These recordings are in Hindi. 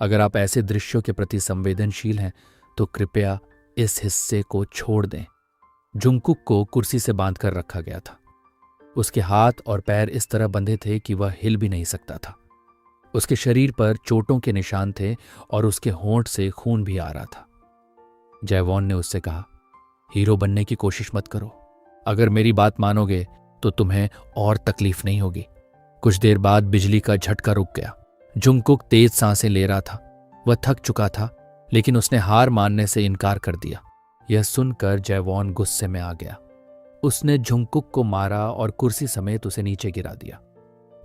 अगर आप ऐसे दृश्यों के प्रति संवेदनशील हैं तो कृपया इस हिस्से को छोड़ दें। जुंगकुक को कुर्सी से बांधकर रखा गया था। उसके हाथ और पैर इस तरह बंधे थे कि वह हिल भी नहीं सकता था। उसके शरीर पर चोटों के निशान थे और उसके होंठ से खून भी आ रहा था। जयवॉन ने उससे कहा, हीरो बनने की कोशिश मत करो। अगर मेरी बात मानोगे तो तुम्हें और तकलीफ नहीं होगी। कुछ देर बाद बिजली का झटका रुक गया। जुंगकुक तेज सांसें ले रहा था। वह थक चुका था, लेकिन उसने हार मानने से इनकार कर दिया। यह सुनकर जयवॉन गुस्से में आ गया। उसने जुंगकुक को मारा और कुर्सी समेत उसे नीचे गिरा दिया।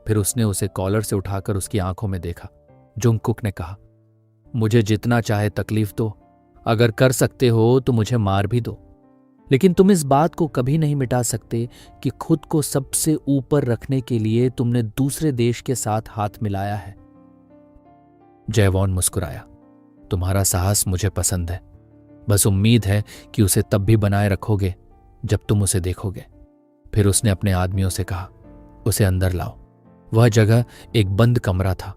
फिर उसने उसे कॉलर से उठाकर उसकी आंखों में देखा। जुंगकुक ने कहा, मुझे जितना चाहे तकलीफ दो, अगर कर सकते हो तो मुझे मार भी दो, लेकिन तुम इस बात को कभी नहीं मिटा सकते कि खुद को सबसे ऊपर रखने के लिए तुमने दूसरे देश के साथ हाथ मिलाया है। जयवॉन मुस्कुराया, तुम्हारा साहस मुझे पसंद है। बस उम्मीद है कि उसे तब भी बनाए रखोगे जब तुम उसे देखोगे। फिर उसने अपने आदमियों से कहा, उसे अंदर लाओ। वह जगह एक बंद कमरा था।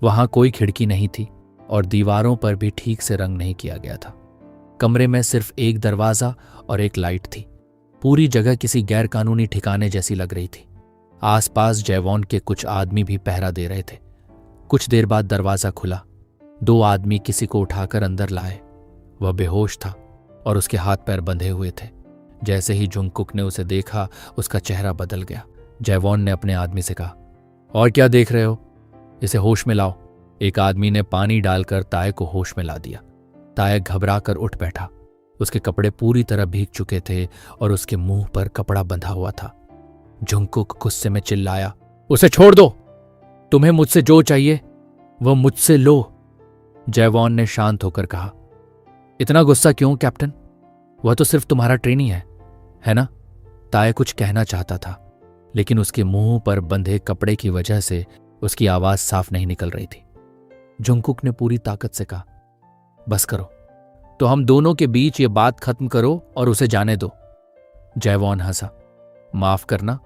वहां कोई खिड़की नहीं थी और दीवारों पर भी ठीक से रंग नहीं किया गया था। कमरे में सिर्फ एक दरवाजा और एक लाइट थी। पूरी जगह किसी गैरकानूनी ठिकाने जैसी लग रही थी। आसपास जयवॉन के कुछ आदमी भी पहरा दे रहे थे। कुछ देर बाद दरवाजा खुला। 2 आदमी किसी को उठाकर अंदर लाए। वह बेहोश था और उसके हाथ पैर बंधे हुए थे। जैसे ही जुंगकुक ने उसे देखा, उसका चेहरा बदल गया। जयवॉन ने अपने आदमी से कहा, और क्या देख रहे हो, इसे होश में लाओ। एक आदमी ने पानी डालकर ताय को होश में ला दिया। ताय घबराकर उठ बैठा। उसके कपड़े पूरी तरह भीग चुके थे और उसके मुंह पर कपड़ा बंधा हुआ था। जुंगकुक गुस्से में चिल्लाया, उसे छोड़ दो। तुम्हें मुझसे जो चाहिए वह मुझसे लो। जयवॉन ने शांत होकर कहा, इतना गुस्सा क्यों कैप्टन? वह तो सिर्फ तुम्हारा ट्रेनी है ना? ताय कुछ कहना चाहता था, लेकिन उसके मुंह पर बंधे कपड़े की वजह से उसकी आवाज साफ नहीं निकल रही थी। जुंगकुक ने पूरी ताकत से कहा, बस करो, तो हम दोनों के बीच ये बात खत्म करो और उसे जाने दो। जयवॉन हंसा, माफ करना,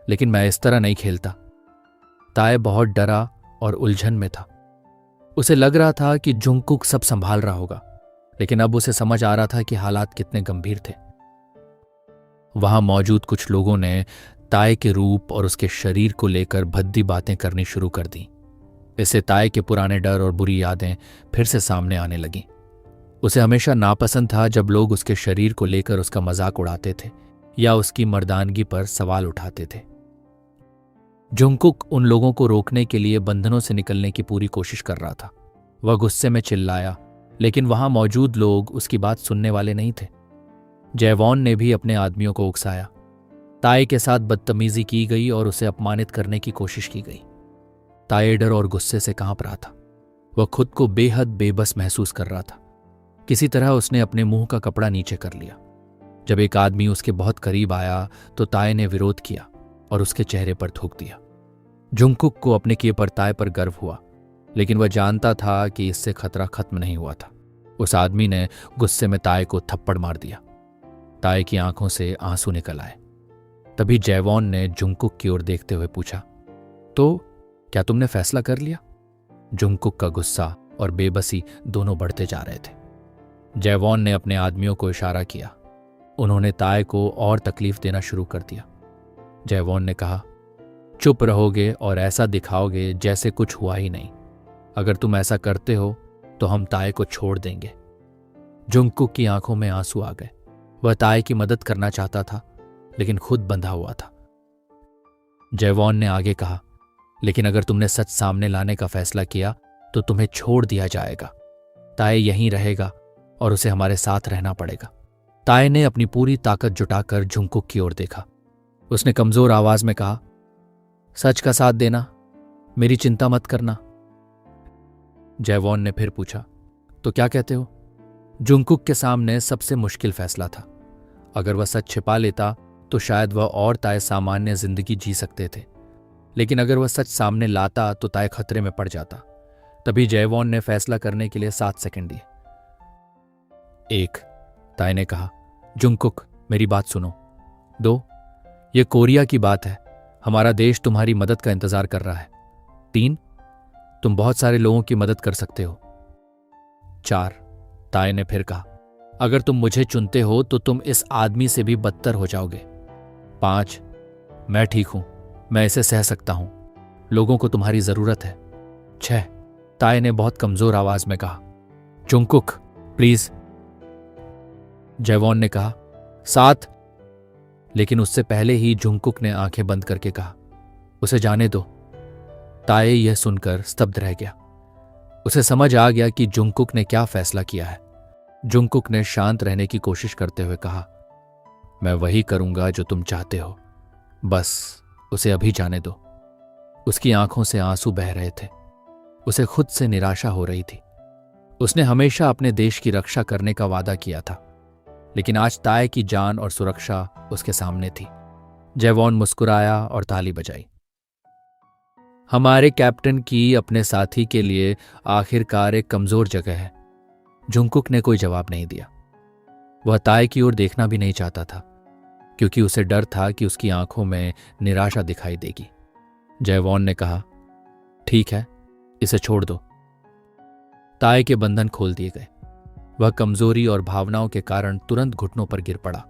लेकिन मैं इस तरह नहीं खेलता। ताय बहुत डरा और उलझन में था। उसे लग रहा था कि जुंगकुक सब संभाल रहा होगा, लेकिन अब उसे समझ आ रहा था कि हालात कितने गंभीर थे। वहां मौजूद कुछ लोगों ने ताय के रूप और उसके शरीर को लेकर भद्दी बातें करनी शुरू कर दी। इससे ताय के पुराने डर और बुरी यादें फिर से सामने आने लगीं। उसे हमेशा नापसंद था जब लोग उसके शरीर को लेकर उसका मजाक उड़ाते थे या उसकी मर्दानगी पर सवाल उठाते थे। जुंगकुक उन लोगों को रोकने के लिए बंधनों से निकलने की पूरी कोशिश कर रहा था। वह गुस्से में चिल्लाया, लेकिन वहां मौजूद लोग उसकी बात सुनने वाले नहीं थे। जयवॉन ने भी अपने आदमियों को उकसाया। ताय के साथ बदतमीजी की गई और उसे अपमानित करने की कोशिश की गई। ताय डर और गुस्से से कांप रहा था। वह खुद को बेहद बेबस महसूस कर रहा था। किसी तरह उसने अपने मुंह का कपड़ा नीचे कर लिया। जब एक आदमी उसके बहुत करीब आया तो ताय ने विरोध किया और उसके चेहरे पर थूक दिया। जुंगकुक को अपने किए पर ताय पर गर्व हुआ, लेकिन वह जानता था कि इससे खतरा खत्म नहीं हुआ था। उस आदमी ने गुस्से में ताय को थप्पड़ मार दिया। ताय की आंखों से आंसू निकल आए। तभी जयवॉन ने जुंगकुक की ओर देखते हुए पूछा, तो क्या तुमने फैसला कर लिया? जुंगकुक का गुस्सा और बेबसी दोनों बढ़ते जा रहे थे। जयवॉन ने अपने आदमियों को इशारा किया। उन्होंने ताय को और तकलीफ देना शुरू कर दिया। जयवॉन ने कहा, चुप रहोगे और ऐसा दिखाओगे जैसे कुछ हुआ ही नहीं। अगर तुम ऐसा करते हो तो हम ताय को छोड़ देंगे। जुंगकुक की आंखों में आंसू आ गए। वह ताय की मदद करना चाहता था, लेकिन खुद बंधा हुआ था। जयवॉन ने आगे कहा, लेकिन अगर तुमने सच सामने लाने का फैसला किया तो तुम्हें छोड़ दिया जाएगा। ताय यहीं रहेगा और उसे हमारे साथ रहना पड़ेगा। ताय ने अपनी पूरी ताकत जुटाकर जुंगकुक की ओर देखा। उसने कमजोर आवाज में कहा, सच का साथ देना, मेरी चिंता मत करना। जयवॉन ने फिर पूछा, तो क्या कहते हो? जुंगकुक के सामने सबसे मुश्किल फैसला था। अगर वह सच छिपा लेता तो शायद वह और ताय सामान्य जिंदगी जी सकते थे, लेकिन अगर वह सच सामने लाता तो ताय खतरे में पड़ जाता। तभी जयवॉन ने फैसला करने के लिए 7 सेकंड दिए। 1, ताय ने कहा, जुंगकुक मेरी बात सुनो। 2, यह कोरिया की बात है, हमारा देश तुम्हारी मदद का इंतजार कर रहा है। 3, तुम बहुत सारे लोगों की मदद कर सकते हो, 4, ताए ने फिर कहा, अगर तुम मुझे चुनते हो तो तुम इस आदमी से भी बदतर हो जाओगे। 5, मैं ठीक हूं, मैं इसे सह सकता हूं, लोगों को तुम्हारी जरूरत है। 6, ताए ने बहुत कमजोर आवाज में कहा, जुंगकुक प्लीज। जयवॉन ने कहा, 7, लेकिन उससे पहले ही जुंगकुक ने आंखें बंद करके कहा, उसे जाने दो। ताए यह सुनकर स्तब्ध रह गया। उसे समझ आ गया कि जुंगकुक ने क्या फैसला किया है। जुंगकुक ने शांत रहने की कोशिश करते हुए कहा, मैं वही करूंगा जो तुम चाहते हो, बस उसे अभी जाने दो। उसकी आंखों से आंसू बह रहे थे। उसे खुद से निराशा हो रही थी। उसने हमेशा अपने देश की रक्षा करने का वादा किया था, लेकिन आज ताए की जान और सुरक्षा उसके सामने थी। जयवॉन मुस्कुराया और ताली बजाई। हमारे कैप्टन की अपने साथी के लिए आखिरकार एक कमजोर जगह है। जुंगकुक ने कोई जवाब नहीं दिया। वह ताए की ओर देखना भी नहीं चाहता था, क्योंकि उसे डर था कि उसकी आंखों में निराशा दिखाई देगी। जयवॉन ने कहा, ठीक है, इसे छोड़ दो। ताए के बंधन खोल दिए गए। वह कमजोरी और भावनाओं के कारण तुरंत घुटनों पर गिर पड़ा।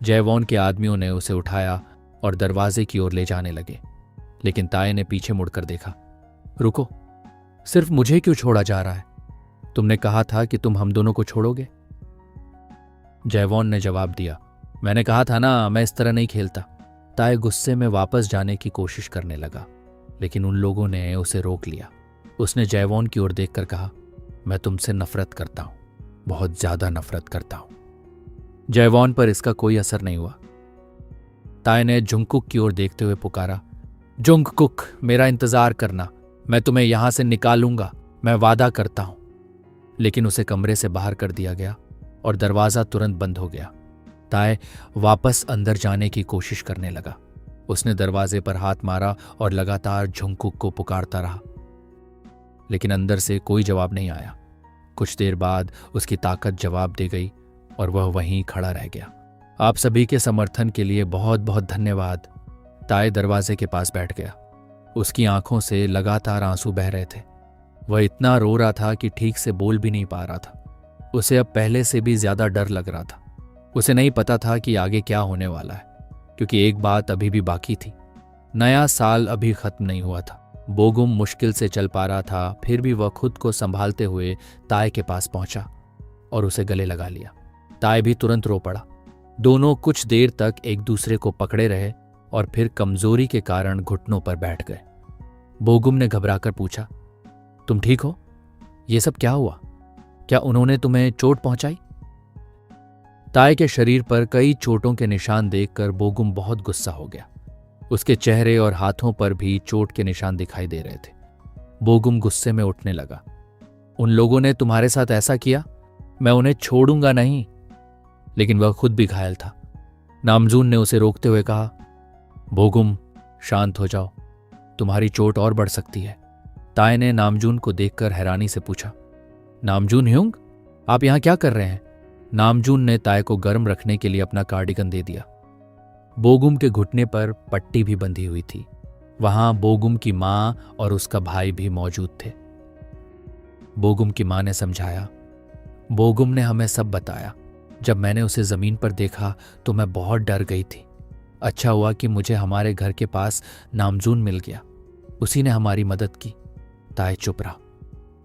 जयवॉन के आदमियों ने उसे उठाया और दरवाजे की ओर ले जाने लगे, लेकिन ताए ने पीछे मुड़कर देखा। रुको, सिर्फ मुझे क्यों छोड़ा जा रहा है? तुमने कहा था कि तुम हम दोनों को छोड़ोगे। जयवॉन ने जवाब दिया, मैंने कहा था ना, मैं इस तरह नहीं खेलता। ताए गुस्से में वापस जाने की कोशिश करने लगा, लेकिन उन लोगों ने उसे रोक लिया। उसने जयवॉन की ओर देखकर कहा, मैं तुमसे नफरत करता हूं, बहुत ज्यादा नफरत करता हूं। जयवॉन पर इसका कोई असर नहीं हुआ। ताए ने जुंगकुक की ओर देखते हुए पुकारा, जुंगकुक, मेरा इंतजार करना, मैं तुम्हें यहां से निकालूंगा, मैं वादा करता हूं। लेकिन उसे कमरे से बाहर कर दिया गया और दरवाजा तुरंत बंद हो गया। ताए वापस अंदर जाने की कोशिश करने लगा। उसने दरवाजे पर हाथ मारा और लगातार जुंगकुक को पुकारता रहा, लेकिन अंदर से कोई जवाब नहीं आया। कुछ देर बाद उसकी ताकत जवाब दे गई और वह वहीं खड़ा रह गया। आप सभी के समर्थन के लिए बहुत बहुत धन्यवाद। ताए दरवाजे के पास बैठ गया। उसकी आंखों से लगातार आंसू बह रहे थे। वह इतना रो रहा था कि ठीक से बोल भी नहीं पा रहा था। उसे अब पहले से भी ज्यादा डर लग रहा था। उसे नहीं पता था कि आगे क्या होने वाला है, क्योंकि एक बात अभी भी बाकी थी। नया साल अभी खत्म नहीं हुआ था। बोगुम मुश्किल से चल पा रहा था, फिर भी वह खुद को संभालते हुए ताए के पास पहुंचा और उसे गले लगा लिया। ताए भी तुरंत रो पड़ा। दोनों कुछ देर तक एक दूसरे को पकड़े रहे और फिर कमजोरी के कारण घुटनों पर बैठ गए। बोगुम ने घबराकर पूछा, तुम ठीक हो? ये सब क्या हुआ? क्या उन्होंने तुम्हें चोट पहुंचाई? ताए के शरीर पर कई चोटों के निशान देखकर बोगुम बहुत गुस्सा हो गया। उसके चेहरे और हाथों पर भी चोट के निशान दिखाई दे रहे थे। बोगुम गुस्से में उठने लगा। उन लोगों ने तुम्हारे साथ ऐसा किया, मैं उन्हें छोड़ूंगा नहीं। लेकिन वह खुद भी घायल था। नामजून ने उसे रोकते हुए कहा, बोगुम, शांत हो जाओ, तुम्हारी चोट और बढ़ सकती है। ताए ने नामजून को देखकर हैरानी से पूछा, नामजून ह्युंग, आप यहां क्या कर रहे हैं? नामजून ने ताए को गर्म रखने के लिए अपना कार्डिगन दे दिया। बोगुम के घुटने पर पट्टी भी बंधी हुई थी। वहां बोगुम की मां और उसका भाई भी मौजूद थे। बोगुम की मां ने समझाया, बोगुम ने हमें सब बताया। जब मैंने उसे जमीन पर देखा तो मैं बहुत डर गई थी। अच्छा हुआ कि मुझे हमारे घर के पास नामजून मिल गया, उसी ने हमारी मदद की। ताए चुप रहा।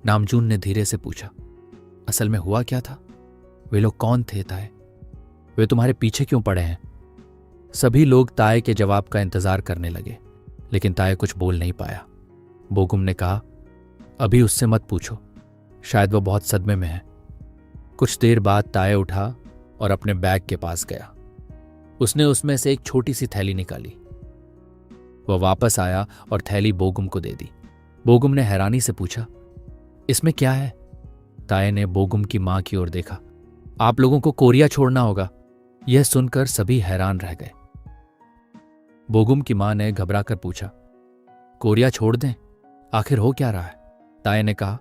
नामजून ने धीरे से पूछा, असल में हुआ क्या था? वे लोग कौन थे ताए? वे तुम्हारे पीछे क्यों पड़े हैं? सभी लोग ताए के जवाब का इंतजार करने लगे, लेकिन ताए कुछ बोल नहीं पाया। बोगुम ने कहा, अभी उससे मत पूछो, शायद वह बहुत सदमे में है। कुछ देर बाद ताए उठा और अपने बैग के पास गया। उसने उसमें से एक छोटी सी थैली निकाली। वह वापस आया और थैली बोगुम को दे दी। बोगुम ने हैरानी से पूछा, इसमें क्या है? ताए ने बोगुम की मां की ओर देखा। आप लोगों को कोरिया छोड़ना होगा। यह सुनकर सभी हैरान रह गए। बोगुम की मां ने घबराकर पूछा, कोरिया छोड़ दें? आखिर हो क्या रहा है? ताए ने कहा,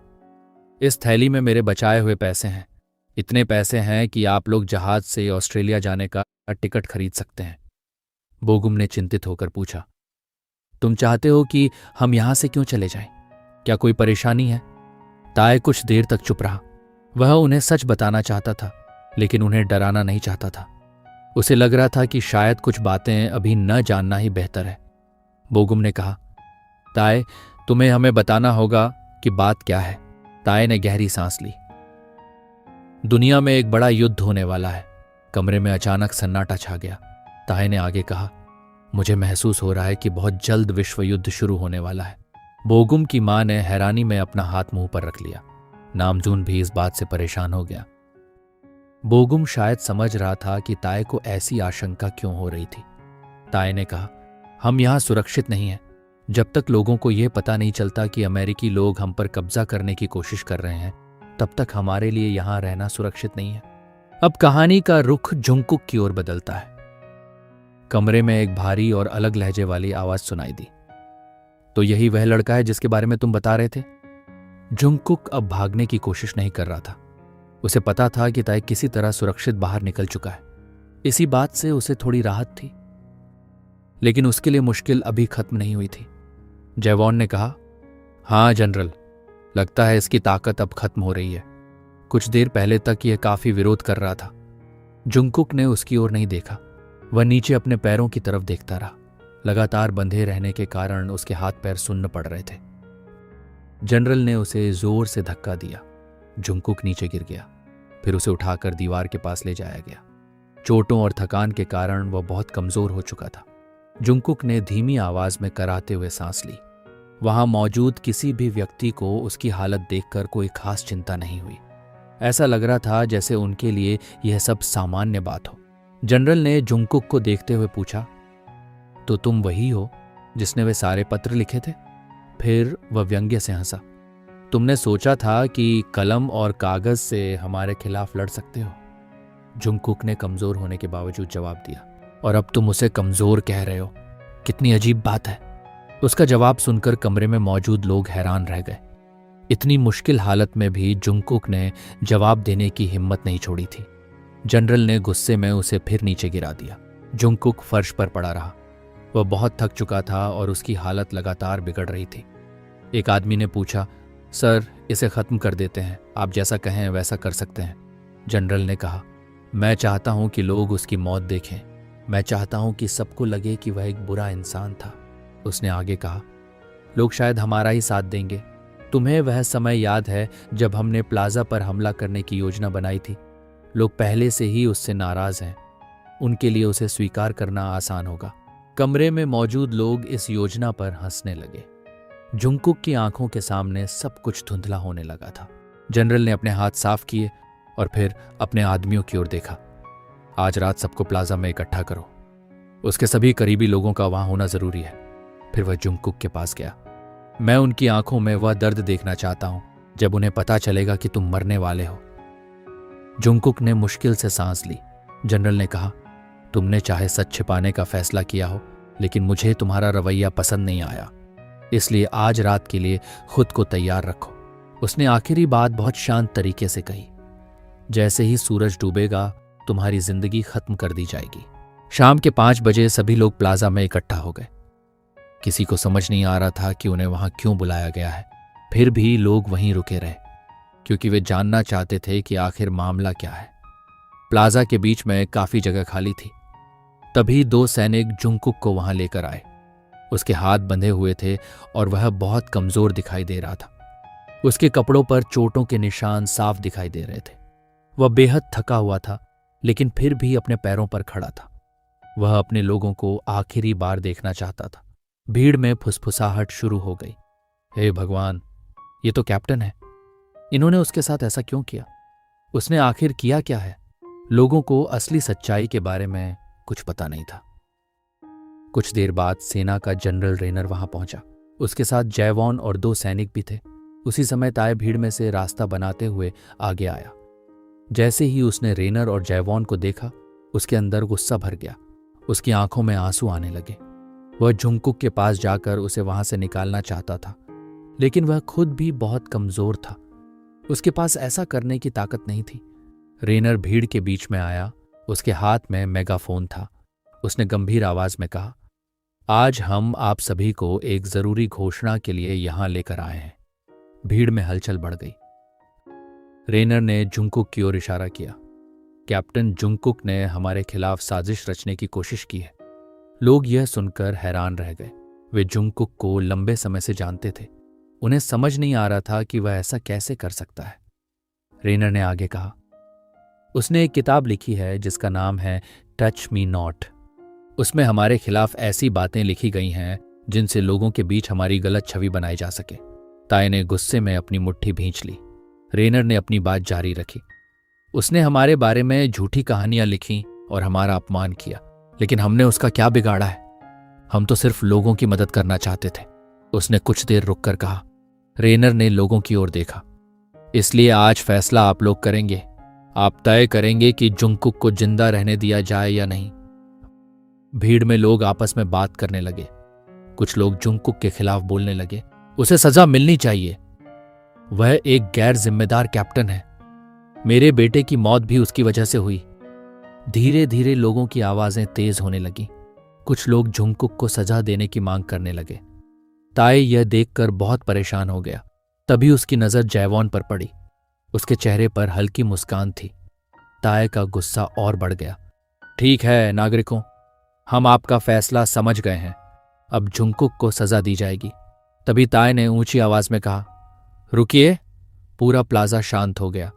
इस थैली में मेरे बचाए हुए पैसे हैं। इतने पैसे हैं कि आप लोग जहाज से ऑस्ट्रेलिया जाने का टिकट खरीद सकते हैं। बोगुम ने चिंतित होकर पूछा, तुम चाहते हो कि हम यहां से क्यों चले जाएं? क्या कोई परेशानी है? ताए कुछ देर तक चुप रहा। वह उन्हें सच बताना चाहता था, लेकिन उन्हें डराना नहीं चाहता था। उसे लग रहा था कि शायद कुछ बातें अभी न जानना ही बेहतर है। बोगुम ने कहा, ताय, तुम्हें हमें बताना होगा कि बात क्या है। ताय ने गहरी सांस ली। दुनिया में एक बड़ा युद्ध होने वाला है। कमरे में अचानक सन्नाटा छा गया। ताय ने आगे कहा, मुझे महसूस हो रहा है कि बहुत जल्द विश्व युद्ध शुरू होने वाला है। बोगुम की मां ने हैरानी में अपना हाथ मुंह पर रख लिया। नामजून भी इस बात से परेशान हो गया। बोगुम शायद समझ रहा था कि ताय को ऐसी आशंका क्यों हो रही थी। ताय ने कहा, हम यहां सुरक्षित नहीं हैं। जब तक लोगों को यह पता नहीं चलता कि अमेरिकी लोग हम पर कब्जा करने की कोशिश कर रहे हैं, तब तक हमारे लिए यहां रहना सुरक्षित नहीं है। अब कहानी का रुख जुंगकुक की ओर बदलता है। कमरे में एक भारी और अलग लहजे वाली आवाज सुनाई दी। तो यही वह लड़का है जिसके बारे में तुम बता रहे थे? जुंगकुक अब भागने की कोशिश नहीं कर रहा था। उसे पता था कि ताय किसी तरह सुरक्षित बाहर निकल चुका है। इसी बात से उसे थोड़ी राहत थी, लेकिन उसके लिए मुश्किल अभी खत्म नहीं हुई थी। जयवॉन ने कहा, हां जनरल, लगता है इसकी ताकत अब खत्म हो रही है। कुछ देर पहले तक यह काफी विरोध कर रहा था। जुंगकुक ने उसकी ओर नहीं देखा। वह नीचे अपने पैरों की तरफ देखता रहा। लगातार बंधे रहने के कारण उसके हाथ पैर सुन्न पड़ रहे थे। जनरल ने उसे जोर से धक्का दिया। जुंगकुक नीचे गिर गया। फिर उसे उठाकर दीवार के पास ले जाया गया। चोटों और थकान के कारण वह बहुत कमजोर हो चुका था। जुंगकुक ने धीमी आवाज में कराहते हुए सांस ली। वहां मौजूद किसी भी व्यक्ति को उसकी हालत देखकर कोई खास चिंता नहीं हुई। ऐसा लग रहा था जैसे उनके लिए यह सब सामान्य बात हो। जनरल ने जुंगकुक को देखते हुए पूछा, तो तुम वही हो जिसने वे सारे पत्र लिखे थे? फिर वह व्यंग्य से हंसा। तुमने सोचा था कि कलम और कागज से हमारे खिलाफ लड़ सकते हो? जुंगकुक ने कमजोर होने के बावजूद जवाब दिया। और अब तुम उसे कमजोर कह रहे हो? कितनी अजीब बात है। उसका जवाब सुनकर कमरे में मौजूद लोग हैरान रह गए। इतनी मुश्किल हालत में भी जुंगकुक ने जवाब देने की हिम्मत नहीं छोड़ी थी। जनरल ने गुस्से में उसे फिर नीचे गिरा दिया। जुंगकुक फर्श पर पड़ा रहा। वह बहुत थक चुका था और उसकी हालत लगातार बिगड़ रही थी। एक आदमी ने पूछा, सर, इसे खत्म कर देते हैं, आप जैसा कहें वैसा कर सकते हैं। जनरल ने कहा, मैं चाहता हूं कि लोग उसकी मौत देखें। मैं चाहता हूं कि सबको लगे कि वह एक बुरा इंसान था। उसने आगे कहा, लोग शायद हमारा ही साथ देंगे। तुम्हें वह समय याद है जब हमने प्लाजा पर हमला करने की योजना बनाई थी? लोग पहले से ही उससे नाराज हैं। उनके लिए उसे स्वीकार करना आसान होगा। कमरे में मौजूद लोग इस योजना पर हंसने लगे। जुंगकुक की आंखों के सामने सब कुछ धुंधला होने लगा था। जनरल ने अपने हाथ साफ किए और फिर अपने आदमियों की ओर देखा। आज रात सबको प्लाजा में इकट्ठा करो। उसके सभी करीबी लोगों का वहां होना जरूरी है। फिर वह जुंगकुक के पास गया। मैं उनकी आंखों में वह दर्द देखना चाहता हूं जब उन्हें पता चलेगा कि तुम मरने वाले हो। जुंगकुक ने मुश्किल से सांस ली। जनरल ने कहा, तुमने चाहे सच छिपाने का फैसला किया हो, लेकिन मुझे तुम्हारा रवैया पसंद नहीं आया। इसलिए आज रात के लिए खुद को तैयार रखो। उसने आखिरी बात बहुत शांत तरीके से कही। जैसे ही सूरज डूबेगा तुम्हारी जिंदगी खत्म कर दी जाएगी। शाम के 5 बजे सभी लोग प्लाजा में इकट्ठा हो गए। किसी को समझ नहीं आ रहा था कि उन्हें वहां क्यों बुलाया गया है। फिर भी लोग वहीं रुके रहे, क्योंकि वे जानना चाहते थे कि आखिर मामला क्या है। प्लाजा के बीच में काफी जगह खाली थी। तभी 2 सैनिक जुंगकुक को वहां लेकर आए। उसके हाथ बंधे हुए थे और वह बहुत कमजोर दिखाई दे रहा था। उसके कपड़ों पर चोटों के निशान साफ दिखाई दे रहे थे। वह बेहद थका हुआ था, लेकिन फिर भी अपने पैरों पर खड़ा था। वह अपने लोगों को आखिरी बार देखना चाहता था। भीड़ में फुसफुसाहट शुरू हो गई। हे भगवान, ये तो कैप्टन है। इन्होंने उसके साथ ऐसा क्यों किया? उसने आखिर किया क्या है? लोगों को असली सच्चाई के बारे में कुछ पता नहीं था। कुछ देर बाद सेना का जनरल रेनर वहां पहुंचा। उसके साथ जयवॉन और 2 सैनिक भी थे। उसी समय ताय भीड़ में से रास्ता बनाते हुए आगे आया। जैसे ही उसने रेनर और जयवॉन को देखा, उसके अंदर गुस्सा भर गया। उसकी आंखों में आंसू आने लगे। वह जुंगकुक के पास जाकर उसे वहां से निकालना चाहता था, लेकिन वह खुद भी बहुत कमजोर था। उसके पास ऐसा करने की ताकत नहीं थी। रेनर भीड़ के बीच में आया। उसके हाथ में मेगाफोन था। उसने गंभीर आवाज में कहा, आज हम आप सभी को एक जरूरी घोषणा के लिए यहां लेकर आए हैं। भीड़ में हलचल बढ़ गई। रेनर ने जुंगकुक की ओर इशारा किया। कैप्टन जुंगकुक ने हमारे खिलाफ साजिश रचने की कोशिश की है। लोग यह सुनकर हैरान रह गए। वे जुंगकुक को लंबे समय से जानते थे। उन्हें समझ नहीं आ रहा था कि वह ऐसा कैसे कर सकता है। रेनर ने आगे कहा, उसने एक किताब लिखी है जिसका नाम है टच मी नॉट। उसमें हमारे खिलाफ ऐसी बातें लिखी गई हैं जिनसे लोगों के बीच हमारी गलत छवि बनाई जा सके। ताई ने गुस्से में अपनी मुट्ठी भींच ली। रेनर ने अपनी बात जारी रखी। उसने हमारे बारे में झूठी कहानियां लिखी और हमारा अपमान किया, लेकिन हमने उसका क्या बिगाड़ा है? हम तो सिर्फ लोगों की मदद करना चाहते थे। उसने कुछ देर रुककर कहा। रेनर ने लोगों की ओर देखा। इसलिए आज फैसला आप लोग करेंगे। आप तय करेंगे कि जुंगकुक को जिंदा रहने दिया जाए या नहीं। भीड़ में लोग आपस में बात करने लगे। कुछ लोग जुंगकुक के खिलाफ बोलने लगे, उसे सजा मिलनी चाहिए। वह एक गैर जिम्मेदार कैप्टन है। मेरे बेटे की मौत भी उसकी वजह से हुई। धीरे धीरे लोगों की आवाजें तेज होने लगी। कुछ लोग जुंगकुक को सजा देने की मांग करने लगे। ताई यह देखकर बहुत परेशान हो गया। तभी उसकी नजर जयवॉन पर पड़ी। उसके चेहरे पर हल्की मुस्कान थी। ताई का गुस्सा और बढ़ गया। ठीक है नागरिकों, हम आपका फैसला समझ गए हैं। अब जुंगकुक को सजा दी जाएगी। तभी ताई ने ऊंची आवाज में कहा, रुकिए। पूरा प्लाजा शांत हो गया।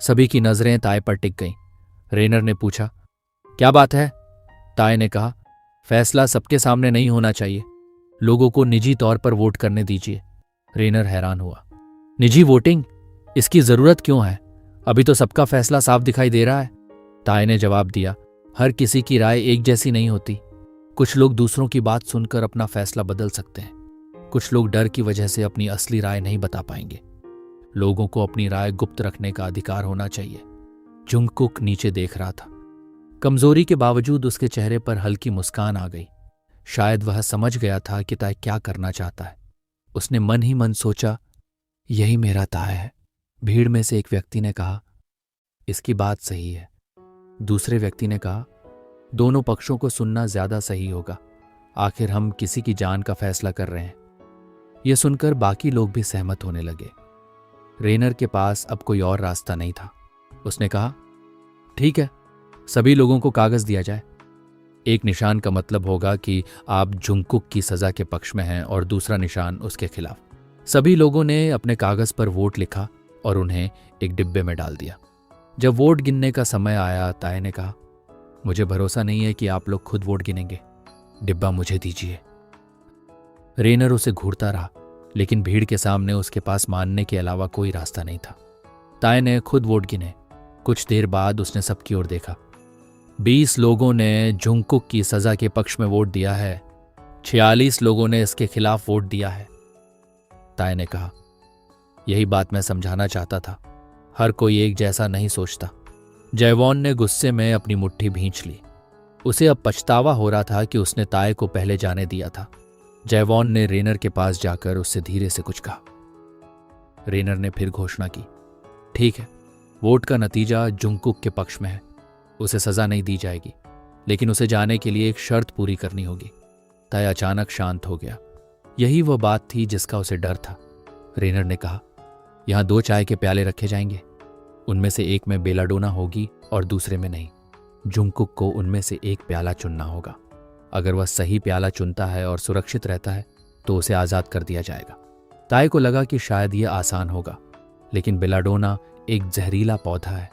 सभी की नजरें ताई पर टिक गईं। रेनर ने पूछा, क्या बात है? ताई ने कहा, फैसला सबके सामने नहीं होना चाहिए। लोगों को निजी तौर पर वोट करने दीजिए। रेनर हैरान हुआ। निजी वोटिंग? इसकी जरूरत क्यों है? अभी तो सबका फैसला साफ दिखाई दे रहा है। ताई ने जवाब दिया, हर किसी की राय एक जैसी नहीं होती। कुछ लोग दूसरों की बात सुनकर अपना फैसला बदल सकते हैं। कुछ लोग डर की वजह से अपनी असली राय नहीं बता पाएंगे। लोगों को अपनी राय गुप्त रखने का अधिकार होना चाहिए। जुंगकुक नीचे देख रहा था। कमजोरी के बावजूद उसके चेहरे पर हल्की मुस्कान आ गई। शायद वह समझ गया था कि ताई क्या करना चाहता है। उसने मन ही मन सोचा, यही मेरा ताई है। भीड़ में से एक व्यक्ति ने कहा, इसकी बात सही है। दूसरे व्यक्ति ने कहा, दोनों पक्षों को सुनना ज्यादा सही होगा। आखिर हम किसी की जान का फैसला कर रहे हैं। यह सुनकर बाकी लोग भी सहमत होने लगे। रेनर के पास अब कोई और रास्ता नहीं था। उसने कहा, ठीक है, सभी लोगों को कागज दिया जाए। एक निशान का मतलब होगा कि आप जुंगकुक की सजा के पक्ष में हैं और दूसरा निशान उसके खिलाफ। सभी लोगों ने अपने कागज पर वोट लिखा और उन्हें एक डिब्बे में डाल दिया। जब वोट गिनने का समय आया, ताई ने कहा, मुझे भरोसा नहीं है कि आप लोग खुद वोट गिनेंगे। डिब्बा मुझे दीजिए। रेनर उसे घूरता रहा, लेकिन भीड़ के सामने उसके पास मानने के अलावा कोई रास्ता नहीं था। ताई ने खुद वोट गिने। कुछ देर बाद उसने सबकी ओर देखा। 20 लोगों ने जुंगकुक की सजा के पक्ष में वोट दिया है। 46 लोगों ने इसके खिलाफ वोट दिया है। ताई ने कहा, यही बात मैं समझाना चाहता था। हर कोई एक जैसा नहीं सोचता। जयवॉन ने गुस्से में अपनी मुट्ठी भींच ली। उसे अब पछतावा हो रहा था कि उसने ताई को पहले जाने दिया था। जयवॉन ने रेनर के पास जाकर उससे धीरे से कुछ कहा। रेनर ने फिर घोषणा की, ठीक है, वोट का नतीजा जुंगकुक के पक्ष में है। उसे सजा नहीं दी जाएगी, लेकिन उसे जाने के लिए एक शर्त पूरी करनी होगी। ताई अचानक शांत हो गया। यही वह बात थी जिसका उसे डर था। रेनर ने कहा, यहां 2 चाय के प्याले रखे जाएंगे। उनमें से एक में बेलाडोना होगी और दूसरे में नहीं। जुंगकुक को उनमें से एक प्याला चुनना होगा। अगर वह सही प्याला चुनता है और सुरक्षित रहता है तो उसे आजाद कर दिया जाएगा। ताई को लगा कि शायद यह आसान होगा, लेकिन बेलाडोना एक जहरीला पौधा है।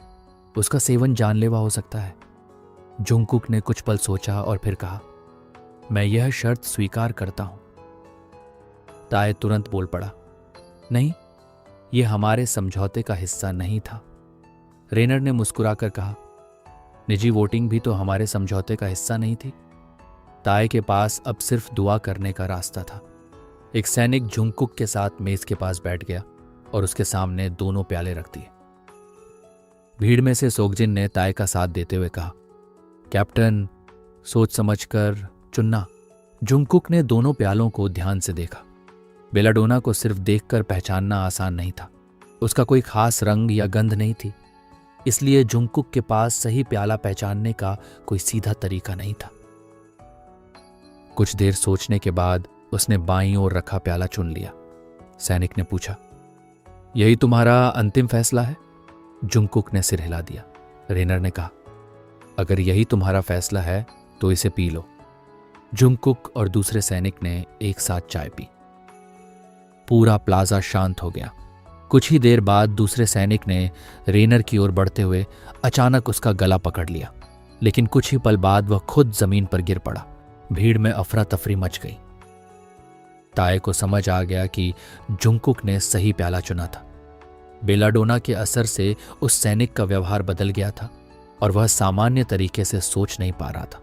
उसका सेवन जानलेवा हो सकता है। जुंगकुक ने कुछ पल सोचा और फिर कहा, मैं यह शर्त स्वीकार करता हूं। ताई तुरंत बोल पड़ा, नहीं, यह हमारे समझौते का हिस्सा नहीं था। रेनर ने मुस्कुराकर कहा, निजी वोटिंग भी तो हमारे समझौते का हिस्सा नहीं थी। ताई के पास अब सिर्फ दुआ करने का रास्ता था। एक सैनिक जुंगकुक के साथ मेज के पास बैठ गया और उसके सामने दोनों प्याले रख दिए। भीड़ में से सोगजिन ने ताई का साथ देते हुए कहा, कैप्टन, सोच समझकर चुनना। जुंगकुक ने दोनों प्यालों को ध्यान से देखा। बेलाडोना को सिर्फ देखकर पहचानना आसान नहीं था। उसका कोई खास रंग या गंध नहीं थी, इसलिए जुंगकुक के पास सही प्याला पहचानने का कोई सीधा तरीका नहीं था। कुछ देर सोचने के बाद उसने बाईं ओर रखा प्याला चुन लिया। सैनिक ने पूछा, यही तुम्हारा अंतिम फैसला है? जुंगकुक ने सिर हिला दिया। रेनर ने कहा, अगर यही तुम्हारा फैसला है तो इसे पी लो। जुंगकुक और दूसरे सैनिक ने एक साथ चाय पी। पूरा प्लाजा शांत हो गया। कुछ ही देर बाद दूसरे सैनिक ने रेनर की ओर बढ़ते हुए अचानक उसका गला पकड़ लिया, लेकिन कुछ ही पल बाद वह खुद जमीन पर गिर पड़ा। भीड़ में अफरा तफरी मच गई। ताए को समझ आ गया कि जुंगकुक ने सही प्याला चुना था। बेलाडोना के असर से उस सैनिक का व्यवहार बदल गया था और वह सामान्य तरीके से सोच नहीं पा रहा था।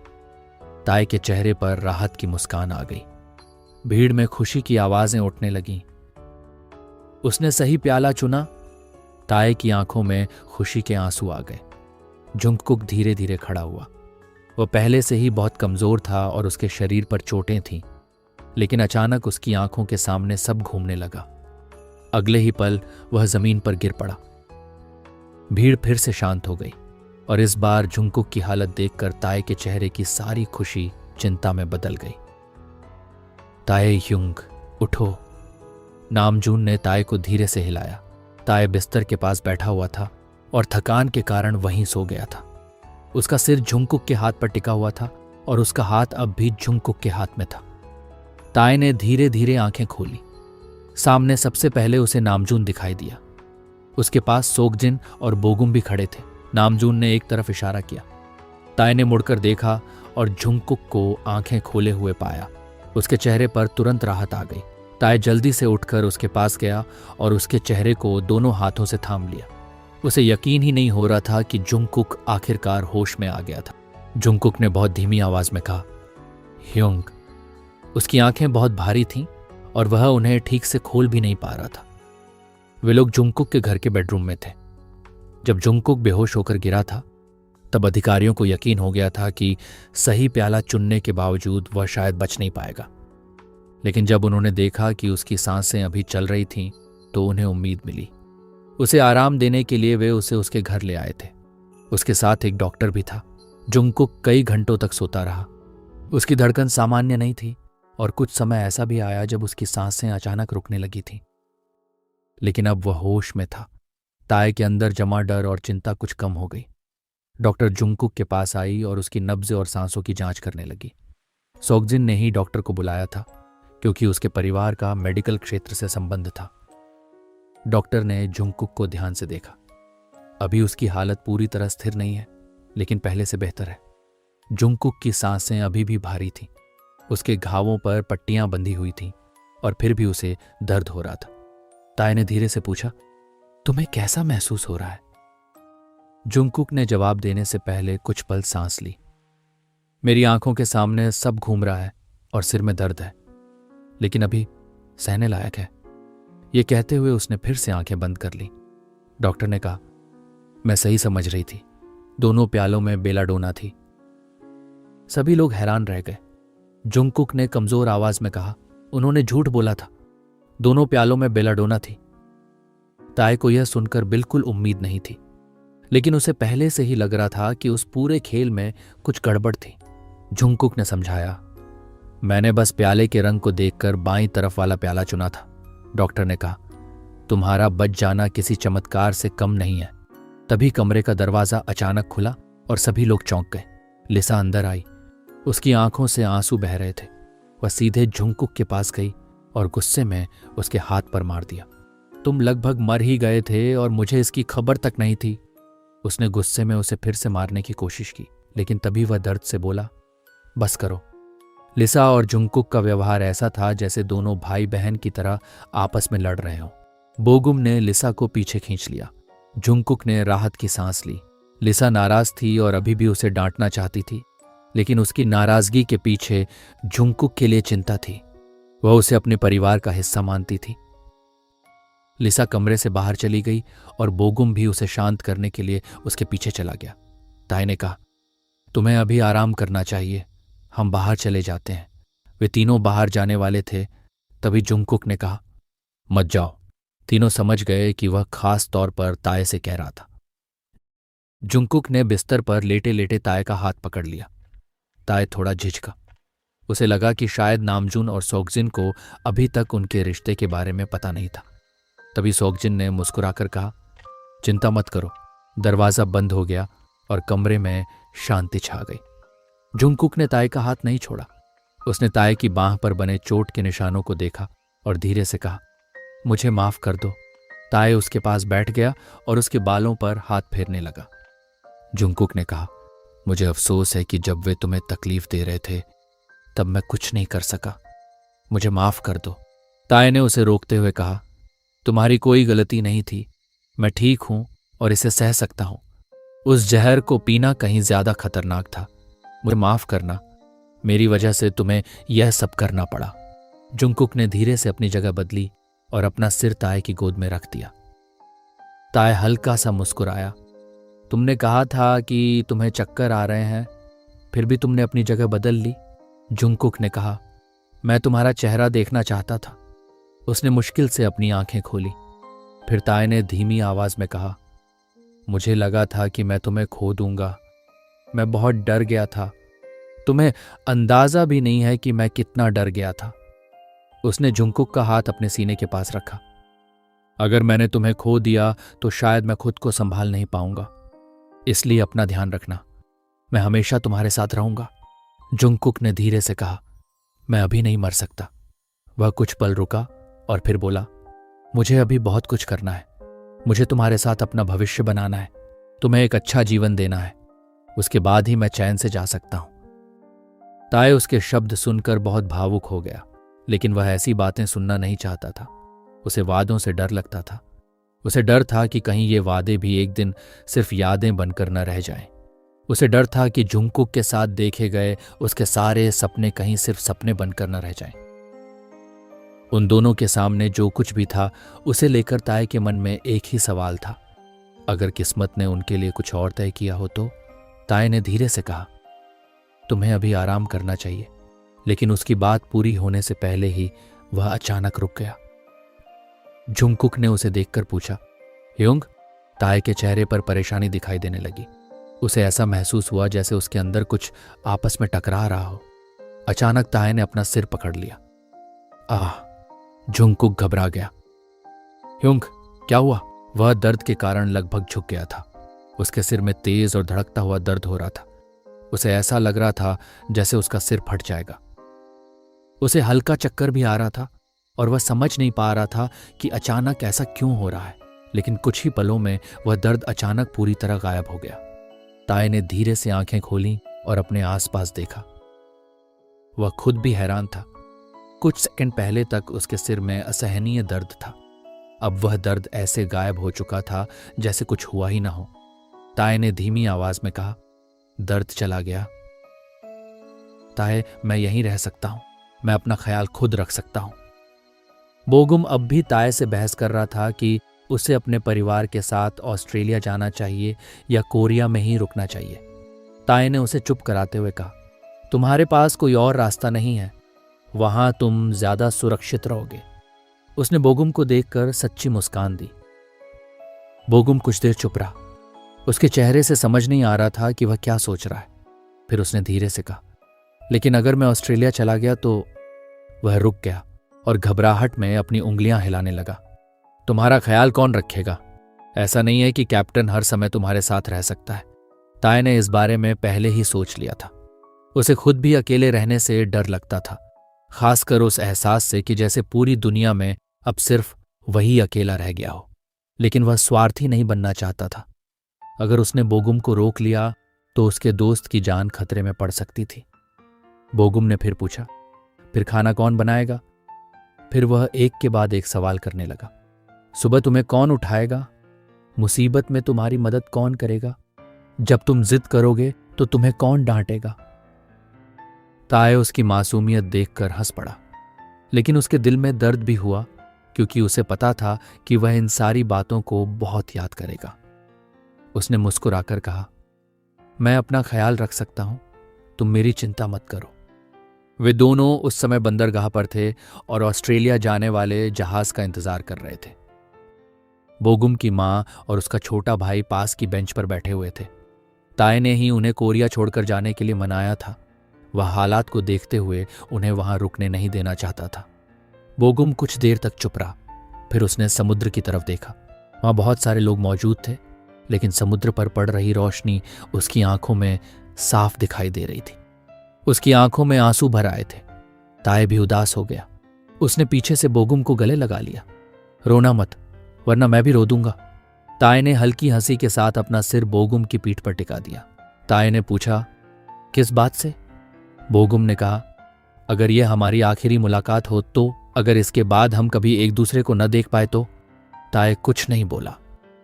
ताए के चेहरे पर राहत की मुस्कान आ गई। भीड़ में खुशी की आवाजें उठने लगीं। उसने सही प्याला चुना। ताए की आंखों में खुशी के आंसू आ गए। जुंगकुक धीरे धीरे खड़ा हुआ। वह पहले से ही बहुत कमजोर था और उसके शरीर पर चोटें थीं, लेकिन अचानक उसकी आंखों के सामने सब घूमने लगा। अगले ही पल वह जमीन पर गिर पड़ा। भीड़ फिर से शांत हो गई और इस बार जुंगकुक की हालत देखकर ताए के चेहरे की सारी खुशी चिंता में बदल गई। ताए युंग, उठो। नामजून ने ताए को धीरे से हिलाया। ताए बिस्तर के पास बैठा हुआ था और थकान के कारण वहीं सो गया था। उसका सिर जुंगकुक के हाथ पर टिका हुआ था और उसका हाथ अब भी जुंगकुक के हाथ में था। ताए ने धीरे धीरे आंखें खोली। सामने सबसे पहले उसे नामजून दिखाई दिया। उसके पास सोगजिन और बोगुम भी खड़े थे। नामजून ने एक तरफ इशारा किया। ताए ने मुड़कर देखा और जुंगकुक को आंखें खोले हुए पाया। उसके चेहरे पर तुरंत राहत आ गई। ताए जल्दी से उठकर उसके पास गया और उसके चेहरे को दोनों हाथों से थाम लिया। उसे यकीन ही नहीं हो रहा था कि जुंगकुक आखिरकार होश में आ गया था। जुंगकुक ने बहुत धीमी आवाज में कहा, ह्योंग। उसकी आंखें बहुत भारी थीं और वह उन्हें ठीक से खोल भी नहीं पा रहा था। वे लोग जुंगकुक के घर के बेडरूम में थे। जब जुंगकुक बेहोश होकर गिरा था, तब अधिकारियों को यकीन हो गया था कि सही प्याला चुनने के बावजूद वह शायद बच नहीं पाएगा। लेकिन जब उन्होंने देखा कि उसकी सांसें अभी चल रही थीं, तो उन्हें उम्मीद मिली। उसे आराम देने के लिए वे उसे उसके घर ले आए थे। उसके साथ एक डॉक्टर भी था। जुंगकुक कई घंटों तक सोता रहा। उसकी धड़कन सामान्य नहीं थी और कुछ समय ऐसा भी आया जब उसकी सांसें अचानक रुकने लगी थीं। लेकिन अब वह होश में था। ताए के अंदर जमा डर और चिंता कुछ कम हो गई। डॉक्टर जुंगकुक के पास आई और उसकी नब्ज और सांसों की जांच करने लगी। सोगजिन ने ही डॉक्टर को बुलाया था, क्योंकि उसके परिवार का मेडिकल क्षेत्र से संबंध था। डॉक्टर ने जुंगकुक को ध्यान से देखा। अभी उसकी हालत पूरी तरह स्थिर नहीं है, लेकिन पहले से बेहतर है। जुंगकुक की सांसें अभी भी भारी थीं। उसके घावों पर पट्टियां बंधी हुई थीं और फिर भी उसे दर्द हो रहा था। ताए ने धीरे से पूछा, तुम्हें कैसा महसूस हो रहा है? जुंगकुक ने जवाब देने से पहले कुछ पल सांस ली। मेरी आंखों के सामने सब घूम रहा है और सिर में दर्द है, लेकिन अभी सहने लायक है। यह कहते हुए उसने फिर से आंखें बंद कर ली। डॉक्टर ने कहा, मैं सही समझ रही थी। दोनों प्यालों में बेलाडोना थी। सभी लोग हैरान रह गए। जुंगकुक ने कमजोर आवाज में कहा, उन्होंने झूठ बोला था। दोनों प्यालों में बेलाडोना थी। ताए को यह सुनकर बिल्कुल उम्मीद नहीं थी, लेकिन उसे पहले से ही लग रहा था कि उस पूरे खेल में कुछ गड़बड़ थी। जुंगकुक ने समझाया, मैंने बस प्याले के रंग को देखकर बाईं तरफ वाला प्याला चुना था। डॉक्टर ने कहा, तुम्हारा बच जाना किसी चमत्कार से कम नहीं है। तभी कमरे का दरवाजा अचानक खुला और सभी लोग चौंक गए। लिसा अंदर आई। उसकी आंखों से आंसू बह रहे थे। वह सीधे जुंगकुक के पास गई और गुस्से में उसके हाथ पर मार दिया। तुम लगभग मर ही गए थे और मुझे इसकी खबर तक नहीं थी। उसने गुस्से में उसे फिर से मारने की कोशिश की, लेकिन तभी वह दर्द से बोला, बस करो। लिसा और जुंगकुक का व्यवहार ऐसा था जैसे दोनों भाई बहन की तरह आपस में लड़ रहे हों। बोगुम ने लिसा को पीछे खींच लिया। जुंगकुक ने राहत की सांस ली। लिसा नाराज थी और अभी भी उसे डांटना चाहती थी, लेकिन उसकी नाराजगी के पीछे जुंगकुक के लिए चिंता थी। वह उसे अपने परिवार का हिस्सा मानती थी। लिसा कमरे से बाहर चली गई और बोगुम भी उसे शांत करने के लिए उसके पीछे चला गया। ताए ने कहा, तुम्हें अभी आराम करना चाहिए, हम बाहर चले जाते हैं। वे तीनों बाहर जाने वाले थे, तभी जुंगकुक ने कहा, मत जाओ। तीनों समझ गए कि वह खास तौर पर ताए से कह रहा था। जुंगकुक ने बिस्तर पर लेटे लेटे ताए का हाथ पकड़ लिया। ताए थोड़ा झिझका। उसे लगा कि शायद नामजून और सोगजिन को अभी तक उनके रिश्ते के बारे में पता नहीं था। तभी सोगजिन ने मुस्कुराकर कहा, चिंता मत करो, दरवाज़ा बंद हो गया और कमरे में शांति छा गई। जुंगकुक ने ताए का हाथ नहीं छोड़ा। उसने ताए की बांह पर बने चोट के निशानों को देखा और धीरे से कहा, मुझे माफ कर दो। ताए उसके पास बैठ गया और उसके बालों पर हाथ फेरने लगा। जुंगकुक ने कहा, मुझे अफसोस है कि जब वे तुम्हें तकलीफ दे रहे थे तब मैं कुछ नहीं कर सका। मुझे माफ कर दो। ताए ने उसे रोकते हुए कहा, तुम्हारी कोई गलती नहीं थी। मैं ठीक हूं और इसे सह सकता हूं। उस जहर को पीना कहीं ज्यादा खतरनाक था। मुझे माफ करना, मेरी वजह से तुम्हें यह सब करना पड़ा। जुंगकुक ने धीरे से अपनी जगह बदली और अपना सिर ताए की गोद में रख दिया। ताए हल्का सा मुस्कुराया। तुमने कहा था कि तुम्हें चक्कर आ रहे हैं, फिर भी तुमने अपनी जगह बदल ली। जुंगकुक ने कहा, मैं तुम्हारा चेहरा देखना चाहता था। उसने मुश्किल से अपनी आंखें खोली। फिर ताए ने धीमी आवाज में कहा, मुझे लगा था कि मैं तुम्हें खो दूंगा। मैं बहुत डर गया था। तुम्हें अंदाजा भी नहीं है कि मैं कितना डर गया था। उसने जुंगकुक का हाथ अपने सीने के पास रखा। अगर मैंने तुम्हें खो दिया तो शायद मैं खुद को संभाल नहीं पाऊंगा, इसलिए अपना ध्यान रखना। मैं हमेशा तुम्हारे साथ रहूंगा। जुंगकुक ने धीरे से कहा, मैं अभी नहीं मर सकता। वह कुछ पल रुका और फिर बोला, मुझे अभी बहुत कुछ करना है। मुझे तुम्हारे साथ अपना भविष्य बनाना है, तुम्हें एक अच्छा जीवन देना है। उसके बाद ही मैं चैन से जा सकता हूं। ताए उसके शब्द सुनकर बहुत भावुक हो गया, लेकिन वह ऐसी बातें सुनना नहीं चाहता था। उसे वादों से डर लगता था। उसे डर था कि कहीं ये वादे भी एक दिन सिर्फ यादें बनकर न रह जाएं। उसे डर था कि जुंगकुक के साथ देखे गए उसके सारे सपने कहीं सिर्फ सपने बनकर न रह जाएं। उन दोनों के सामने जो कुछ भी था उसे लेकर ताए के मन में एक ही सवाल था, अगर किस्मत ने उनके लिए कुछ और तय किया हो तो। ताए ने धीरे से कहा, तुम्हें अभी आराम करना चाहिए। लेकिन उसकी बात पूरी होने से पहले ही वह अचानक रुक गया। जुंगकुक ने उसे देखकर पूछा, ह्योंग? ताए के चेहरे पर परेशानी दिखाई देने लगी। उसे ऐसा महसूस हुआ जैसे उसके अंदर कुछ आपस में टकरा रहा हो। अचानक ताए ने अपना सिर पकड़ लिया। आह! जुंगकुक घबरा गया। ह्योंग, क्या हुआ? वह दर्द के कारण लगभग झुक गया था। उसके सिर में तेज और धड़कता हुआ दर्द हो रहा था। उसे ऐसा लग रहा था जैसे उसका सिर फट जाएगा। उसे हल्का चक्कर भी आ रहा था और वह समझ नहीं पा रहा था कि अचानक ऐसा क्यों हो रहा है। लेकिन कुछ ही पलों में वह दर्द अचानक पूरी तरह गायब हो गया। ताए ने धीरे से आंखें खोली और अपने आसपास देखा। वह खुद भी हैरान था। कुछ सेकंड पहले तक उसके सिर में असहनीय दर्द था। अब वह दर्द ऐसे गायब हो चुका था जैसे कुछ हुआ ही ना हो। ताए ने धीमी आवाज में कहा, दर्द चला गया। ताए, मैं यहीं रह सकता हूं। मैं अपना ख्याल खुद रख सकता हूं। बोगुम अब भी ताए से बहस कर रहा था कि उसे अपने परिवार के साथ ऑस्ट्रेलिया जाना चाहिए या कोरिया में ही रुकना चाहिए। ताए ने उसे चुप कराते हुए कहा, तुम्हारे पास कोई और रास्ता नहीं है। वहां तुम ज्यादा सुरक्षित रहोगे। उसने बोगुम को देखकर सच्ची मुस्कान दी। बोगुम कुछ देर चुप रहा। उसके चेहरे से समझ नहीं आ रहा था कि वह क्या सोच रहा है। फिर उसने धीरे से कहा, लेकिन अगर मैं ऑस्ट्रेलिया चला गया तो। वह रुक गया और घबराहट में अपनी उंगलियां हिलाने लगा। तुम्हारा ख्याल कौन रखेगा? ऐसा नहीं है कि कैप्टन हर समय तुम्हारे साथ रह सकता है। ताए ने इस बारे में पहले ही सोच लिया था। उसे खुद भी अकेले रहने से डर लगता था, खासकर उस एहसास से कि जैसे पूरी दुनिया में अब सिर्फ वही अकेला रह गया हो। लेकिन वह स्वार्थी नहीं बनना चाहता था। अगर उसने बोगुम को रोक लिया तो उसके दोस्त की जान खतरे में पड़ सकती थी। बोगुम ने फिर पूछा, फिर खाना कौन बनाएगा? फिर वह एक के बाद एक सवाल करने लगा। सुबह तुम्हें कौन उठाएगा? मुसीबत में तुम्हारी मदद कौन करेगा? जब तुम जिद करोगे तो तुम्हें कौन डांटेगा? ताए उसकी मासूमियत देखकर हंस पड़ा, लेकिन उसके दिल में दर्द भी हुआ, क्योंकि उसे पता था कि वह इन सारी बातों को बहुत याद करेगा। उसने मुस्कुराकर कहा, मैं अपना ख्याल रख सकता हूं, तुम मेरी चिंता मत करो। वे दोनों उस समय बंदरगाह पर थे और ऑस्ट्रेलिया जाने वाले जहाज का इंतजार कर रहे थे। बोगुम की मां और उसका छोटा भाई पास की बेंच पर बैठे हुए थे। ताए ने ही उन्हें कोरिया छोड़कर जाने के लिए मनाया था। वह हालात को देखते हुए उन्हें वहां रुकने नहीं देना चाहता था। बोगुम कुछ देर तक चुप रहा। फिर उसने समुद्र की तरफ देखा। वहां बहुत सारे लोग मौजूद थे, लेकिन समुद्र पर पड़ रही रोशनी उसकी आंखों में साफ दिखाई दे रही थी। उसकी आंखों में आंसू भर आए थे। ताए भी उदास हो गया। उसने पीछे से बोगुम को गले लगा लिया। रोना मत, वरना मैं भी रो दूंगा। ताए ने हल्की हंसी के साथ अपना सिर बोगुम की पीठ पर टिका दिया। ताए ने पूछा, किस बात से? बोगुम ने कहा, अगर यह हमारी आखिरी मुलाकात हो तो, अगर इसके बाद हम कभी एक दूसरे को न देख पाए तो। ताए कुछ नहीं बोला।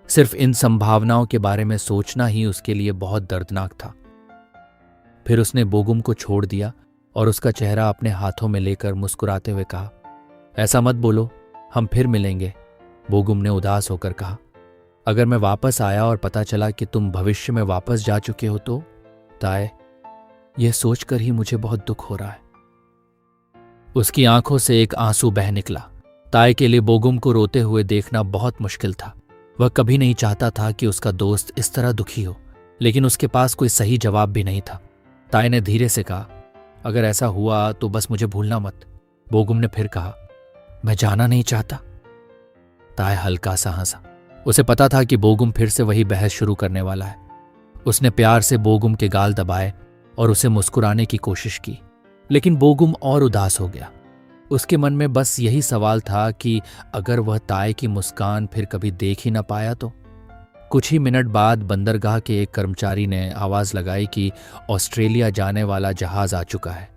सिर्फ इन संभावनाओं के बारे में सोचना ही उसके लिए बहुत दर्दनाक था। फिर उसने बोगुम को छोड़ दिया और उसका चेहरा अपने हाथों में लेकर मुस्कुराते हुए कहा, ऐसा मत बोलो, हम फिर मिलेंगे। बोगुम ने उदास होकर कहा, अगर मैं वापस आया और पता चला कि तुम भविष्य में वापस जा चुके हो तो? ताए, यह सोचकर ही मुझे बहुत दुख हो रहा है। उसकी आंखों से एक आंसू बह निकला। ताए के लिए बोगुम को रोते हुए देखना बहुत मुश्किल था। वह कभी नहीं चाहता था कि उसका दोस्त इस तरह दुखी हो, लेकिन उसके पास कोई सही जवाब भी नहीं था। ताए ने धीरे से कहा, अगर ऐसा हुआ तो बस मुझे भूलना मत। बोगुम ने फिर कहा, मैं जाना नहीं चाहता। ताए हल्का सा हंसा। उसे पता था कि बोगुम फिर से वही बहस शुरू करने वाला है। उसने प्यार से बोगुम के गाल दबाए और उसे मुस्कुराने की कोशिश की, लेकिन बोगुम और उदास हो गया। उसके मन में बस यही सवाल था कि अगर वह ताए की मुस्कान फिर कभी देख ही न पाया तो। कुछ ही मिनट बाद बंदरगाह के एक कर्मचारी ने आवाज लगाई कि ऑस्ट्रेलिया जाने वाला जहाज आ चुका है।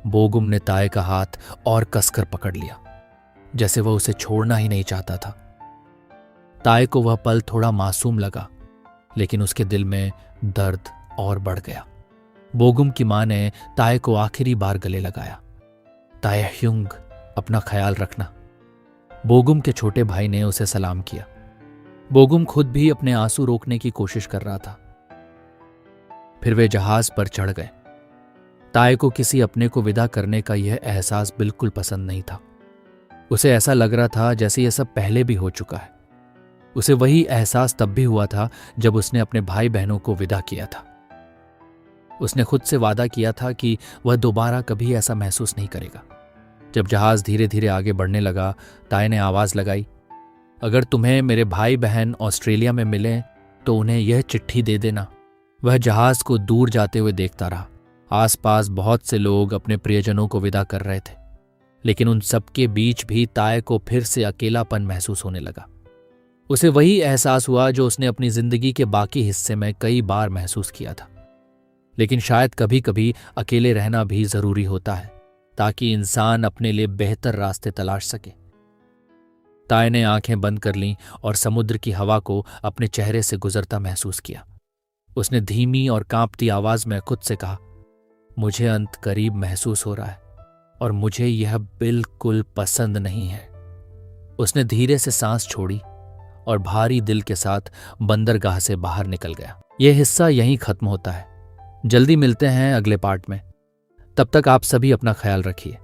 बोगुम ने ताए का हाथ और कसकर पकड़ लिया, जैसे वह उसे छोड़ना ही नहीं चाहता था। ताए को वह पल थोड़ा मासूम लगा, लेकिन उसके दिल में दर्द और बढ़ गया। बोगुम की मां ने ताए को आखिरी बार गले लगाया। ताए ह्युंग, अपना ख्याल रखना। बोगुम के छोटे भाई ने उसे सलाम किया। बोगुम खुद भी अपने आंसू रोकने की कोशिश कर रहा था। फिर वे जहाज पर चढ़ गए। ताए को किसी अपने को विदा करने का यह एहसास बिल्कुल पसंद नहीं था। उसे ऐसा लग रहा था जैसे यह सब पहले भी हो चुका है। उसे वही एहसास तब भी हुआ था जब उसने अपने भाई बहनों को विदा किया था। उसने खुद से वादा किया था कि वह दोबारा कभी ऐसा महसूस नहीं करेगा। जब जहाज धीरे धीरे आगे बढ़ने लगा, ताए ने आवाज लगाई, अगर तुम्हें मेरे भाई बहन ऑस्ट्रेलिया में मिलें तो उन्हें यह चिट्ठी दे देना। वह जहाज को दूर जाते हुए देखता रहा। आसपास बहुत से लोग अपने प्रियजनों को विदा कर रहे थे, लेकिन उन सबके बीच भी ताए को फिर से अकेलापन महसूस होने लगा। उसे वही एहसास हुआ जो उसने अपनी जिंदगी के बाकी हिस्से में कई बार महसूस किया था। लेकिन शायद कभी कभी अकेले रहना भी जरूरी होता है, ताकि इंसान अपने लिए बेहतर रास्ते तलाश सके। ताए ने आंखें बंद कर लीं और समुद्र की हवा को अपने चेहरे से गुजरता महसूस किया। उसने धीमी और कांपती आवाज में खुद से कहा, मुझे अंत करीब महसूस हो रहा है और मुझे यह बिल्कुल पसंद नहीं है। उसने धीरे से सांस छोड़ी और भारी दिल के साथ बंदरगाह से बाहर निकल गया। यह हिस्सा यहीं खत्म होता है। जल्दी मिलते हैं अगले पार्ट में। तब तक आप सभी अपना ख्याल रखिए।